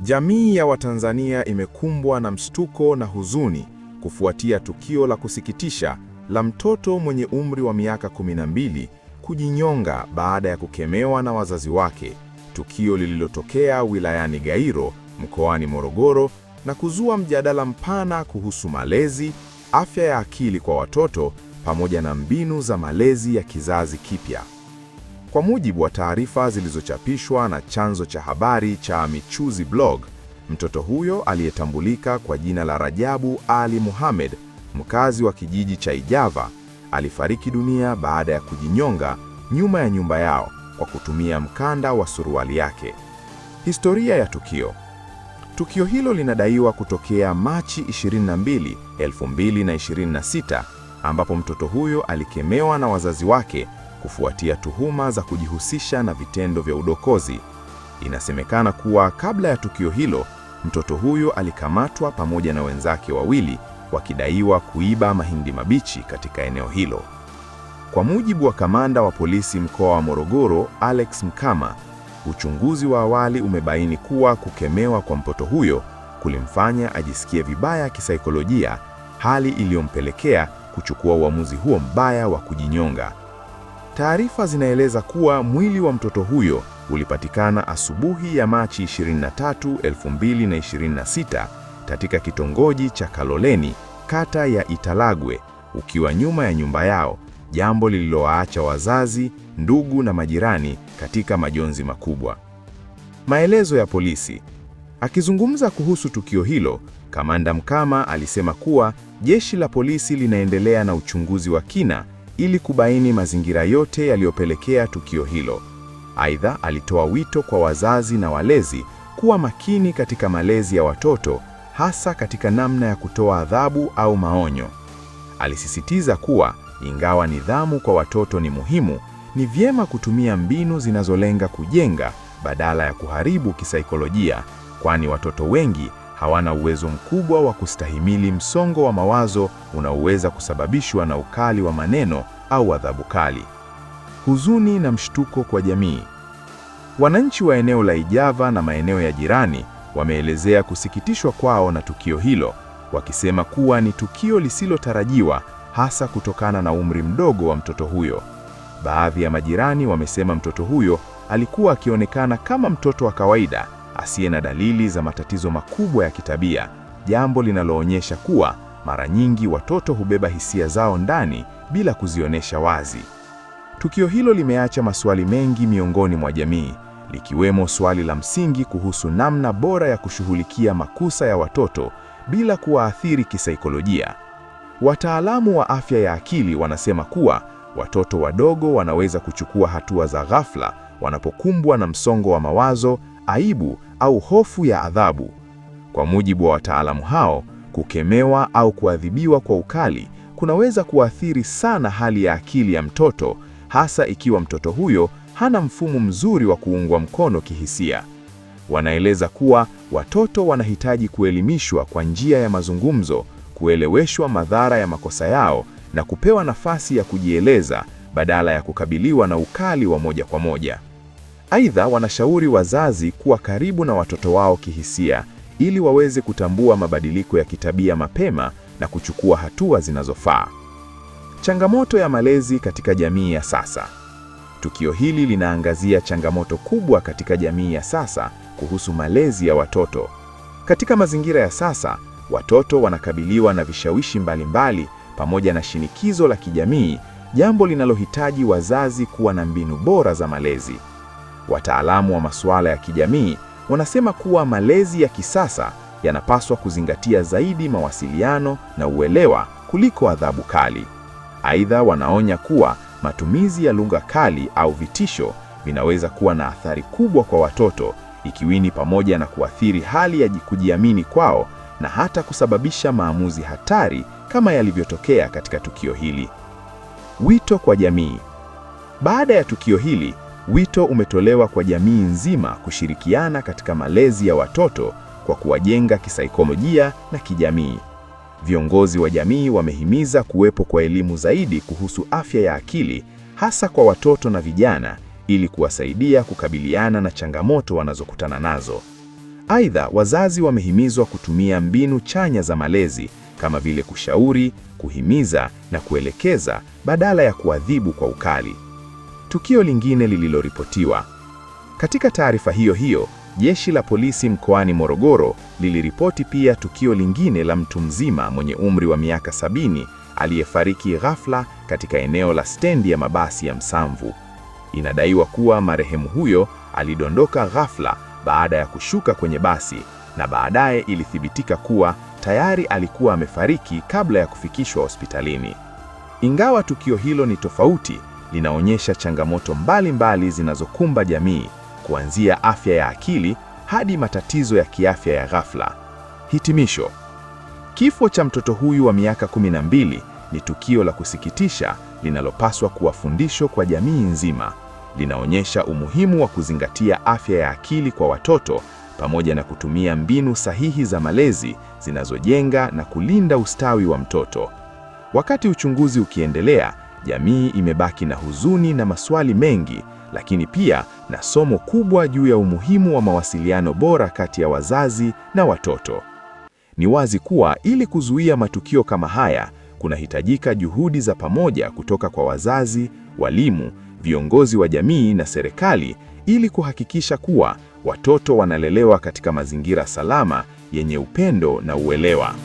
Jamii ya Watanzania imekumbwa na mshtuko na huzuni kufuatia tukio la kusikitisha la mtoto mwenye umri wa miaka 12 kujinyonga baada ya kukemewa na wazazi wake, tukio lililotokea wilayani Gairo, mkoani Morogoro, na kuzua mjadala mpana kuhusu malezi, afya ya akili kwa watoto pamoja na mbinu za malezi ya kizazi kipya. Kwa mujibu wa taarifa zilizochapishwa na chanzo cha habari cha Michuzi Blog, mtoto huyo aliyetambulika kwa jina la Rajabu Ali Mohamed, mkazi wa kijiji cha Ijava, alifariki dunia baada ya kujinyonga nyuma ya nyumba yao kwa kutumia mkanda wa suruali yake. Historia ya tukio. Tukio hilo linadaiwa kutokea Machi 22, 2026, ambapo mtoto huyo alikemewa na wazazi wake kufuatia tuhuma za kujihusisha na vitendo vya udokozi. Inasemekana kuwa kabla ya tukio hilo, mtoto huyo alikamatwa pamoja na wenzake wawili wakidaiwa kuiba mahindi mabichi katika eneo hilo. Kwa mujibu wa kamanda wa polisi mkoa wa Morogoro, Alex Mkama, uchunguzi wa awali umebaini kuwa kukemewa kwa mtoto huyo kulimfanya ajisikie vibaya kisaikolojia, hali iliyompelekea kuchukua uamuzi huo mbaya wa kujinyonga. Taarifa zinaeleza kuwa mwili wa mtoto huyo ulipatikana asubuhi ya Machi 23, 2026 katika kitongoji cha Kaloleni, kata ya Italagwe, ukiwa nyuma ya nyumba yao, jambo lililowaacha wazazi, ndugu na majirani katika majonzi makubwa. Maelezo ya polisi. Akizungumza kuhusu tukio hilo, Kamanda Mkama alisema kuwa jeshi la polisi linaendelea na uchunguzi wa kina ili kubaini mazingira yote yaliyopelekea tukio hilo. Aidha, alitoa wito kwa wazazi na walezi kuwa makini katika malezi ya watoto, hasa katika namna ya kutoa adhabu au maonyo. Alisisitiza kuwa ingawa nidhamu kwa watoto ni muhimu, ni vyema kutumia mbinu zinazolenga kujenga badala ya kuharibu kisaikolojia, kwani watoto wengi hawana uwezo mkubwa wa kustahimili msongo wa mawazo unaoweza kusababishwa na ukali wa maneno au adhabu kali. Huzuni na mshtuko kwa jamii. Wananchi wa eneo la Ijava na maeneo ya jirani wameelezea kusikitishwa kwao na tukio hilo, wakisema kuwa ni tukio lisilotarajiwa, hasa kutokana na umri mdogo wa mtoto huyo. Baadhi ya majirani wamesema mtoto huyo alikuwa akionekana kama mtoto wa kawaida asiye na dalili za matatizo makubwa ya kitabia, jambo linaloonyesha kuwa mara nyingi watoto hubeba hisia zao ndani bila kuzionyesha wazi. Tukio hilo limeacha maswali mengi miongoni mwa jamii, likiwemo swali la msingi kuhusu namna bora ya kushughulikia makosa ya watoto bila kuwaathiri kisaikolojia. Wataalamu wa afya ya akili wanasema kuwa watoto wadogo wanaweza kuchukua hatua za ghafla wanapokumbwa na msongo wa mawazo, aibu au hofu ya adhabu. Kwa mujibu wa wataalamu hao, kukemewa au kuadhibiwa kwa ukali kunaweza kuathiri sana hali ya akili ya mtoto, hasa ikiwa mtoto huyo hana mfumo mzuri wa kuungwa mkono kihisia. Wanaeleza kuwa watoto wanahitaji kuelimishwa kwa njia ya mazungumzo, kueleweshwa madhara ya makosa yao na kupewa nafasi ya kujieleza badala ya kukabiliwa na ukali wa moja kwa moja. Aidha, wanashauri wazazi kuwa karibu na watoto wao kihisia ili waweze kutambua mabadiliko ya kitabia mapema na kuchukua hatua zinazofaa. Changamoto ya malezi katika jamii ya sasa. Tukio hili linaangazia changamoto kubwa katika jamii ya sasa kuhusu malezi ya watoto. Katika mazingira ya sasa, watoto wanakabiliwa na vishawishi mbalimbali pamoja na shinikizo la kijamii, jambo linalohitaji wazazi kuwa na mbinu bora za malezi. Wataalamu wa masuala ya kijamii wanasema kuwa malezi ya kisasa yanapaswa kuzingatia zaidi mawasiliano na uelewa kuliko adhabu kali. Aidha, wanaonya kuwa matumizi ya lugha kali au vitisho vinaweza kuwa na athari kubwa kwa watoto, ikiwini pamoja na kuathiri hali ya kujiamini kwao na hata kusababisha maamuzi hatari kama yalivyotokea katika tukio hili. Wito kwa jamii. Baada ya tukio hili, wito umetolewa kwa jamii nzima kushirikiana katika malezi ya watoto kwa kuwajenga kisaikolojia na kijamii. Viongozi wa jamii wamehimiza kuwepo kwa elimu zaidi kuhusu afya ya akili, hasa kwa watoto na vijana, ili kuwasaidia kukabiliana na changamoto wanazokutana nazo. Aidha, wazazi wamehimizwa kutumia mbinu chanya za malezi kama vile kushauri, kuhimiza na kuelekeza badala ya kuadhibu kwa ukali. Tukio lingine lililoripotiwa. Katika taarifa hiyo hiyo, Jeshi la Polisi mkoani Morogoro liliripoti pia tukio lingine la mtu mzima mwenye umri wa miaka 70 aliyefariki ghafla katika eneo la stendi ya mabasi ya Msamvu. Inadaiwa kuwa marehemu huyo alidondoka ghafla baada ya kushuka kwenye basi, na baadaye ilithibitika kuwa tayari alikuwa amefariki kabla ya kufikishwa hospitalini. Ingawa tukio hilo ni tofauti, linaonyesha changamoto mbalimbali zinazokumba jamii, kuanzia afya ya akili hadi matatizo ya kiafya ya ghafla. Hitimisho. Kifo cha mtoto huyu wa miaka 12 ni tukio la kusikitisha linalopaswa kuwa fundisho kwa jamii nzima. Linaonyesha umuhimu wa kuzingatia afya ya akili kwa watoto pamoja na kutumia mbinu sahihi za malezi zinazojenga na kulinda ustawi wa mtoto. Wakati uchunguzi ukiendelea, jamii imebaki na huzuni na maswali mengi, lakini pia na somo kubwa juu ya umuhimu wa mawasiliano bora kati ya wazazi na watoto. Ni wazi kuwa ili kuzuia matukio kama haya, kunahitajika juhudi za pamoja kutoka kwa wazazi, walimu, viongozi wa jamii na serikali ili kuhakikisha kuwa watoto wanalelewa katika mazingira salama yenye upendo na uelewa.